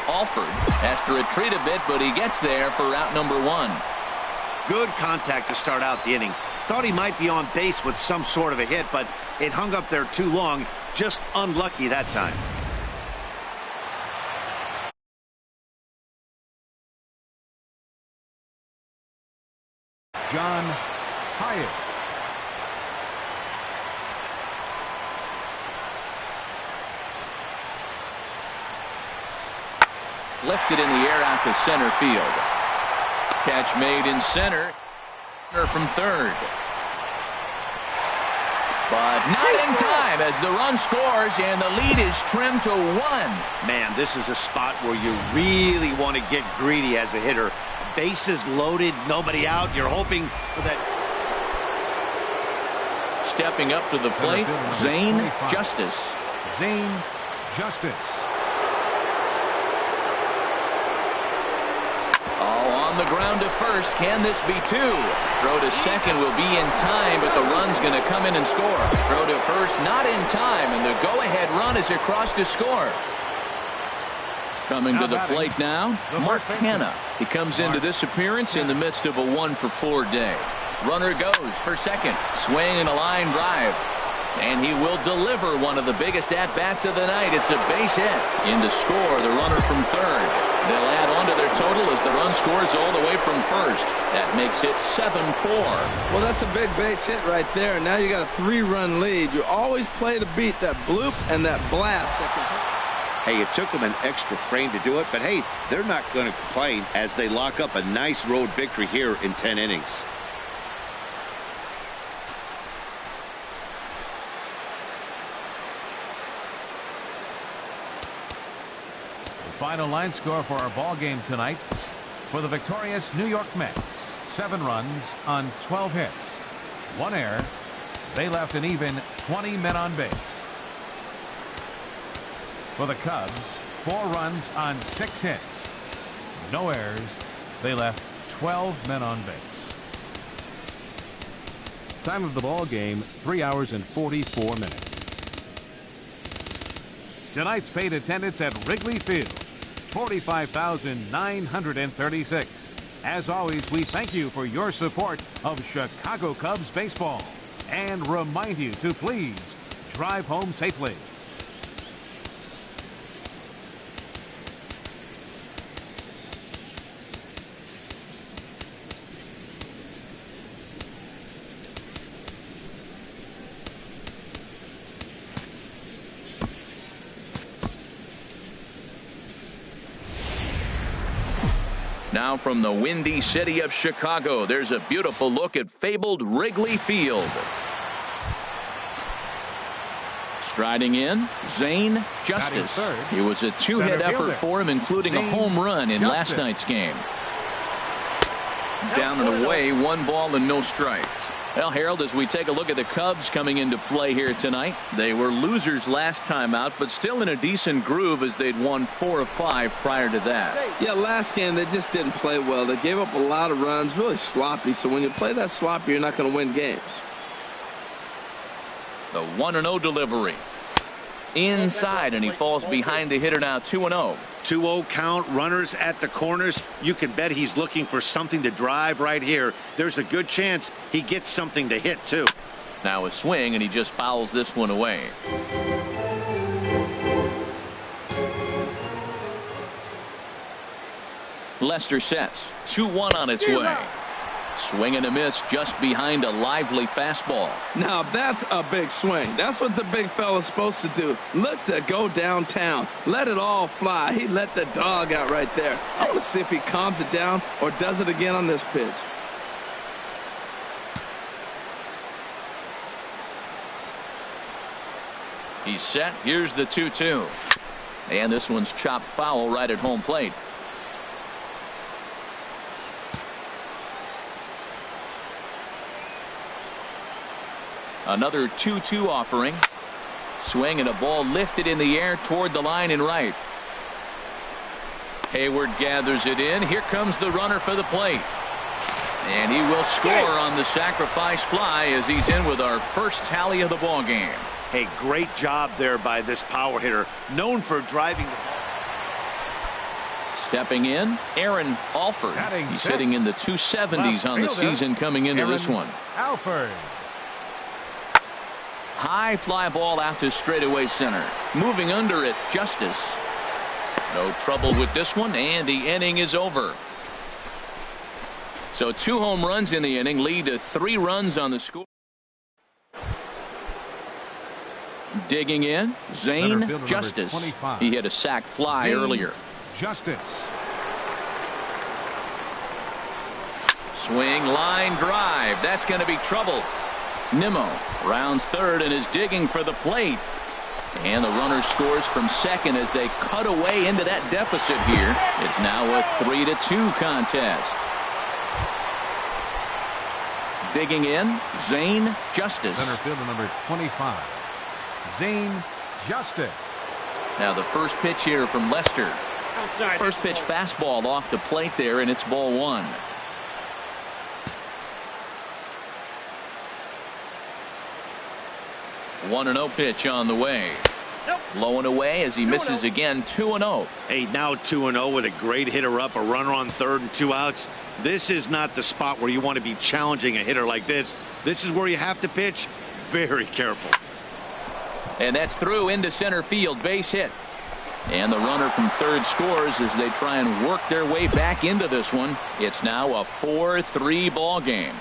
Alford has to retreat a bit, but he gets there for out number 1. Good contact to start out the inning. Thought he might be on base with some sort of a hit, but it hung up there too long. Just unlucky that time. John Hyatt. Lifted in the air out to center field. Catch made in center. From third. But not in time as the run scores and the lead is trimmed to 1. Man, this is a spot where you really want to get greedy as a hitter. Bases loaded, nobody out. You're hoping for that. Stepping up to the plate, Zane Justice. Zane Justice. On the ground to first. Can this be 2? Throw to second will be in time, but the run's going to come in and score. Throw to first, not in time, and the go-ahead run is across to score. Coming to the plate now, Mark Hanna. He comes into this appearance in the midst of a 1-for-4 day. Runner goes for second. Swing and a line drive. And he will deliver one of the biggest at-bats of the night. It's a base hit. In to score, the runner from third. They'll add on to their total as the run scores all the way from first. That makes it 7-4. Well, that's a big base hit right there. Now you got a 3-run lead. You always play to beat that bloop and that blast. Hey, it took them an extra frame to do it, but hey, they're not going to complain as they lock up a nice road victory here in 10 innings. Final line score for our ball game tonight. For the victorious New York Mets, 7 runs on 12 hits, 1 error. They left an even 20 men on base. For the Cubs, 4 runs on 6 hits, no errors. They left 12 men on base. Time of the ball game, 3 hours and 44 minutes. Tonight's paid attendance at Wrigley Field, 45,936. As always, we thank you for your support of Chicago Cubs baseball and remind you to please drive home safely. Now from the windy city of Chicago, there's a beautiful look at fabled Wrigley Field. Striding in, Zane Justice. It was a 2-hit effort for him, including a home run in last night's game. Down and away, 1 ball and no strikes. Well, Harold, as we take a look at the Cubs coming into play here tonight, they were losers last time out, but still in a decent groove as they'd won 4 of 5 prior to that. Yeah, last game they just didn't play well. They gave up a lot of runs, really sloppy. So when you play that sloppy, you're not going to win games. The 1-0 delivery. Inside, and he falls behind the hitter now, 2-0. 2-0 count, runners at the corners. You can bet he's looking for something to drive right here. There's a good chance he gets something to hit, too. Now a swing, and he just fouls this one away. Lester sets. 2-1 on its way. Swing and a miss just behind a lively fastball. Now that's a big swing. That's what the big fella's supposed to do. Look to go downtown. Let it all fly. He let the dog out right there. I want to see if he calms it down or does it again on this pitch. He's set. Here's the 2-2. And this one's chopped foul right at home plate. Another 2-2 offering. Swing and a ball lifted in the air toward the line and right. Hayward gathers it in. Here comes the runner for the plate. And he will score on the sacrifice fly as he's in with our first tally of the ball game. Hey, great job there by this power hitter, known for driving the ball. Stepping in, Aaron Alford. He's hitting in the 270s on the season coming into this one. Alford. High fly ball out to straightaway center. Moving under it, Justice. No trouble with this one, and the inning is over. So 2 home runs in the inning lead to 3 runs on the score. Digging in, Zane Justice. He hit a sac fly earlier. Justice. Swing, line drive. That's going to be trouble. Nimmo rounds third and is digging for the plate. And the runner scores from second as they cut away into that deficit here. It's now a 3-2 contest. Digging in, Zane Justice. Center fielder number 25, Zane Justice. Now the first pitch here from Lester. First pitch fastball off the plate there, and it's ball one. One and 0 pitch on the way. Low and away as he misses again. 2-0. Hey, now 2-0 with a great hitter up, a runner on third and 2 outs. This is not the spot where you want to be challenging a hitter like this. This is where you have to pitch very careful. And that's through into center field, base hit. And the runner from third scores as they try and work their way back into this one. It's now a 4-3 ball game.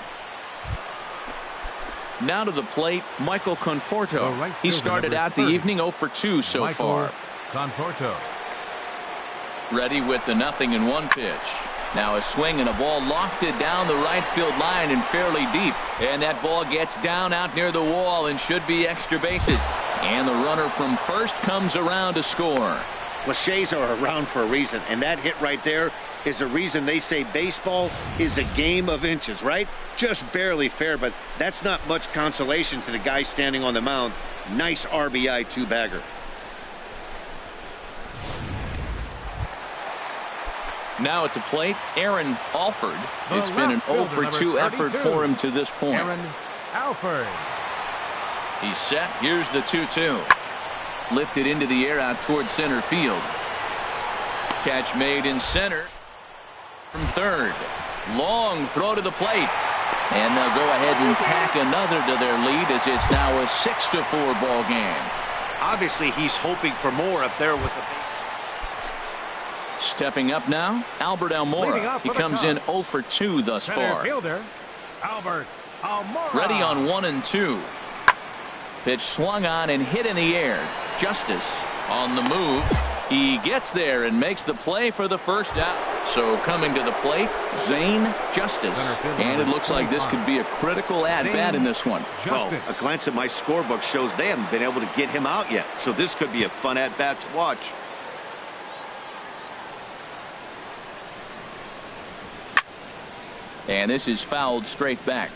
Now to the plate, Michael Conforto. He started out the evening 0 for 2 so far. Conforto. Ready with the 0-1 pitch. Now a swing and a ball lofted down the right field line and fairly deep. And that ball gets down out near the wall and should be extra bases. And the runner from first comes around to score. Cliches are around for a reason, and that hit right there is a reason they say baseball is a game of inches, right? Just barely fair, but that's not much consolation to the guy standing on the mound. Nice RBI two-bagger. Now at the plate, Aaron Alford. It's been an 0 for 2 effort for him to this point. Aaron Alford. He's set. Here's the 2-2. Lifted into the air out towards center field. Catch made in center from third. Long throw to the plate. And they'll go ahead and tack another to their lead as it's now a 6-4 ball game. Obviously, he's hoping for more up there with the... Stepping up now, Albert Almora. He comes in 0 for 2 thus far. Fielder, Albert Almora. Ready on 1 and 2. Pitch swung on and hit in the air. Justice on the move. He gets there and makes the play for the first out. So coming to the plate, Zane Justice. And it looks like this could be a critical at-bat in this one. Well, a glance at my scorebook shows they haven't been able to get him out yet. So this could be a fun at-bat to watch. And this is fouled straight back.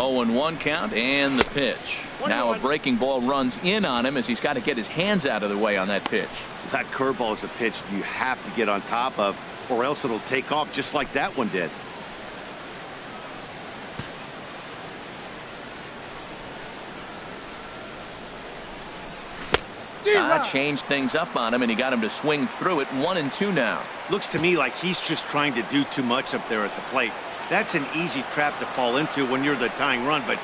Oh, and 1 count and the pitch. Now a breaking ball runs in on him as he's got to get his hands out of the way on that pitch. That curveball is a pitch you have to get on top of, or else it'll take off just like that one did. Changed things up on him, and he got him to swing through it. 1 and 2 now. Looks to me like he's just trying to do too much up there at the plate. That's an easy trap to fall into when you're the tying run, but...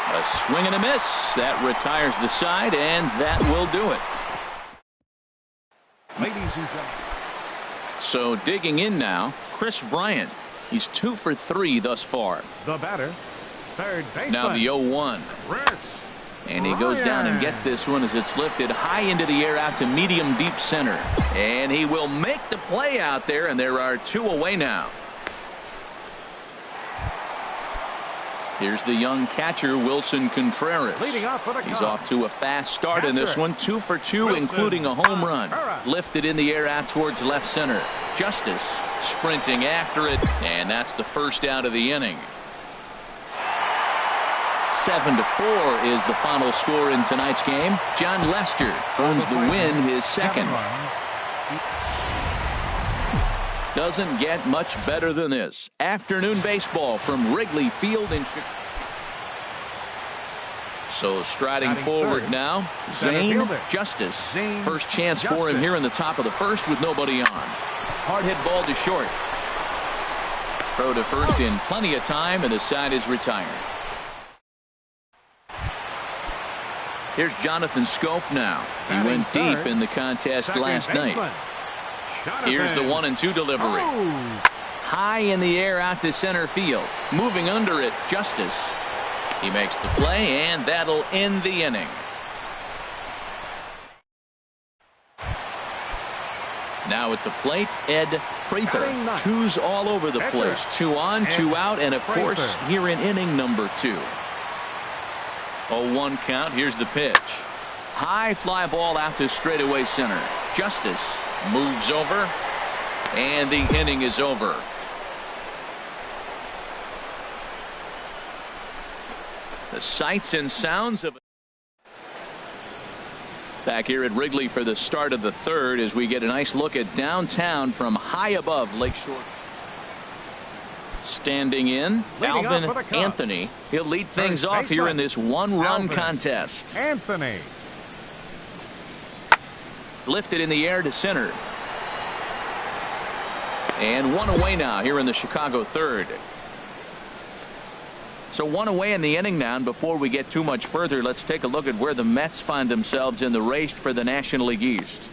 A swing and a miss. That retires the side, and that will do it. Ladies and gentlemen. So digging in now, Chris Bryant. He's 2 for 3 thus far. The batter, third baseman. Now the 0-1. And he goes down and gets this one as it's lifted high into the air out to medium deep center. And he will make the play out there, and there are 2 away now. Here's the young catcher, Wilson Contreras. He's off to a fast start in this one. 2 for 2, including a home run. Lifted in the air out towards left center. Justice sprinting after it, and that's the first out of the inning. 7-4 is the final score in tonight's game. John Lester earns the win, his second. Doesn't get much better than this. Afternoon baseball from Wrigley Field in Chicago. So striding forward now, Zane Justice. First chance for him here in the top of the first with nobody on. Hard hit ball to short. Throw to first in plenty of time, and the side is retired. Here's Jonathan Scope now. He went deep in the contest last night. Here's the 1 and 2 delivery. High in the air out to center field. Moving under it, Justice. He makes the play, and that'll end the inning. Now at the plate, Ed Prather. Twos all over the place. 2 on, 2 out, and of course, here in inning number 2. 0-1 count. Here's the pitch. High fly ball out to straightaway center. Justice moves over, and the inning is over. The sights and sounds of back here at Wrigley for the start of the 3rd as we get a nice look at downtown from high above Lakeshore. Standing in, Alvin Anthony. He'll lead things off here in this 1-run contest. Anthony. Lifted in the air to center. And 1 away now here in the Chicago 3rd. So 1 away in the inning now, and before we get too much further, let's take a look at where the Mets find themselves in the race for the National League East.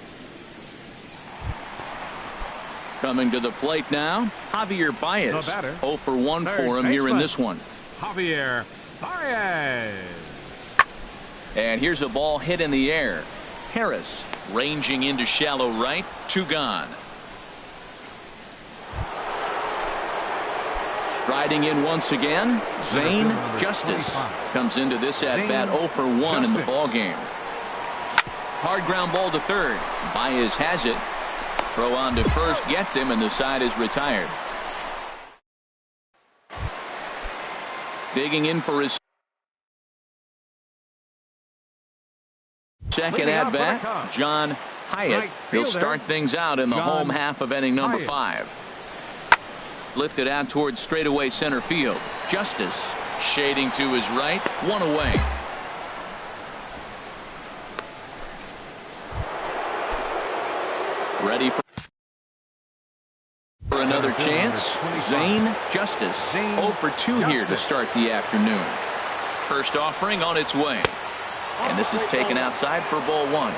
Coming to the plate now, Javier Baez. 0 for 1 for him here in this one. Javier Baez. And here's a ball hit in the air. Harris ranging into shallow right. 2 gone. Striding in once again, Zane Justice comes into this at bat 0 for 1 in the ball game. Hard ground ball to third. Baez has it. Throw on to first gets him, and the side is retired. Digging in for his second at bat, John Hyatt. He'll start things out in the home half of inning number 5. Lifted out towards straightaway center field. Justice shading to his right. 1 away. Ready for another chance. Zane Justice 0 for 2 here to start the afternoon. First offering on its way. And this is taken outside for ball 1.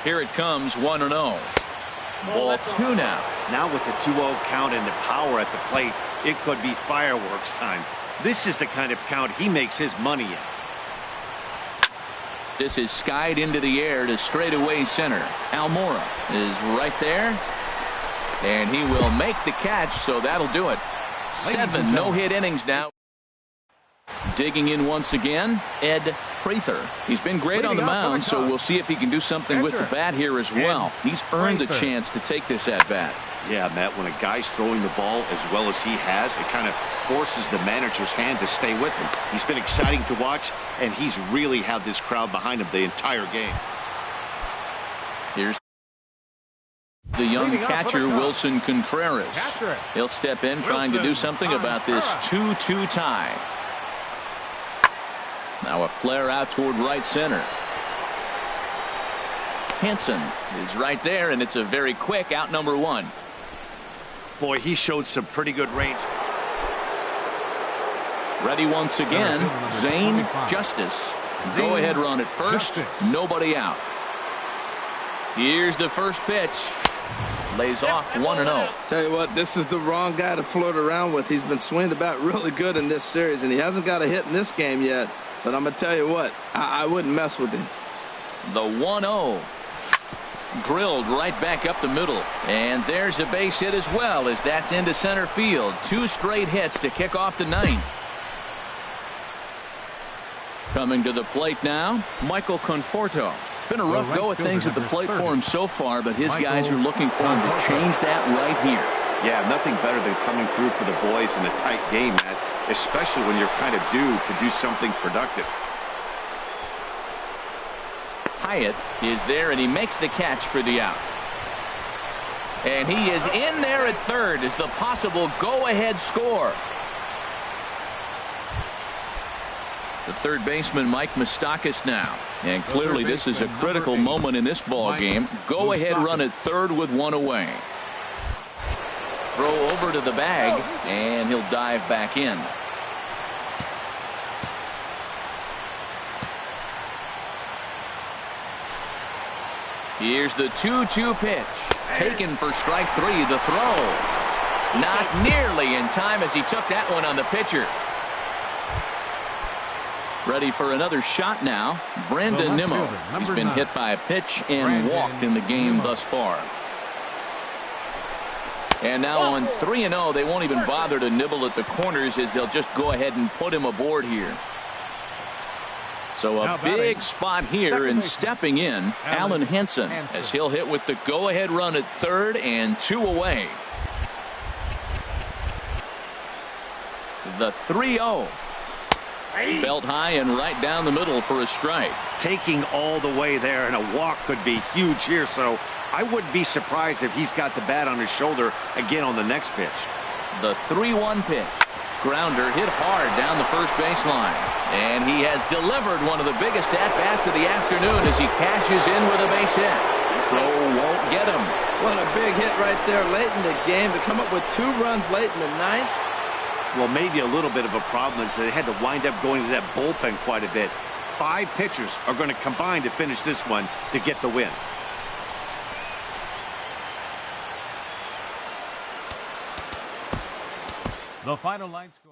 Here it comes, 1-0. Ball 2 now. Now with the 2-0 count and the power at the plate, it could be fireworks time. This is the kind of count he makes his money in. This is skied into the air to straightaway center. Almora is right there, and he will make the catch, so that'll do it. 7 no-hit innings now. Digging in once again, Ed Prather. He's been great on the mound, so we'll see if he can do something with the bat here as well. He's earned the chance to take this at bat. Yeah, Matt, when a guy's throwing the ball as well as he has, it kind of forces the manager's hand to stay with him. He's been exciting to watch, and he's really had this crowd behind him the entire game. Here's the young catcher, Wilson Contreras. He'll step in trying to do something about this 2-2 tie. Now a flare out toward right center. Hanson is right there, and it's a very quick out number 1. Boy, he showed some pretty good range. Ready once again, Zane Justice. Go ahead run at first. Nobody out. Here's the first pitch. Lays off 1-0. Tell you what, this is the wrong guy to flirt around with. He's been swinging the bat really good in this series, and he hasn't got a hit in this game yet. But I'm going to tell you what, I wouldn't mess with him. The 1-0. Drilled right back up the middle. And there's a base hit as well, as that's into center field. 2 straight hits to kick off the 9th. Coming to the plate now, Michael Conforto. It's been a rough go of things at the plate for him so far, but his guys are looking for him to change that right here. Yeah, nothing better than coming through for the boys in a tight game, Matt, especially when you're kind of due to do something productive. Hyatt is there, and he makes the catch for the out. And he is in there at third as the possible go-ahead score. The third baseman, Mike Moustakas, now. And clearly this is a critical moment in this ball game. Go-ahead run at third with 1 away. Throw over to the bag, and he'll dive back in. Here's the 2-2 pitch. Taken for strike 3. The throw. Not nearly in time as he took that one on the pitcher. Ready for another shot now. Brandon Nimmo. He's been hit by a pitch and walked in the game thus far. And now on 3-0, they won't even bother to nibble at the corners as they'll just go ahead and put him aboard here. So a big spot here, and stepping in, Alan Henson, as he'll hit with the go-ahead run at third and 2 away. The 3-0. Belt high and right down the middle for a strike. Taking all the way there, and a walk could be huge here, so I wouldn't be surprised if he's got the bat on his shoulder again on the next pitch. The 3-1 pitch. Grounder hit hard down the first baseline. And he has delivered one of the biggest at-bats of the afternoon as he cashes in with a base hit. Throw won't get him. What a big hit right there late in the game to come up with 2 runs late in the ninth. Well, maybe a little bit of a problem is they had to wind up going to that bullpen quite a bit. 5 pitchers are going to combine to finish this one to get the win. The final line score.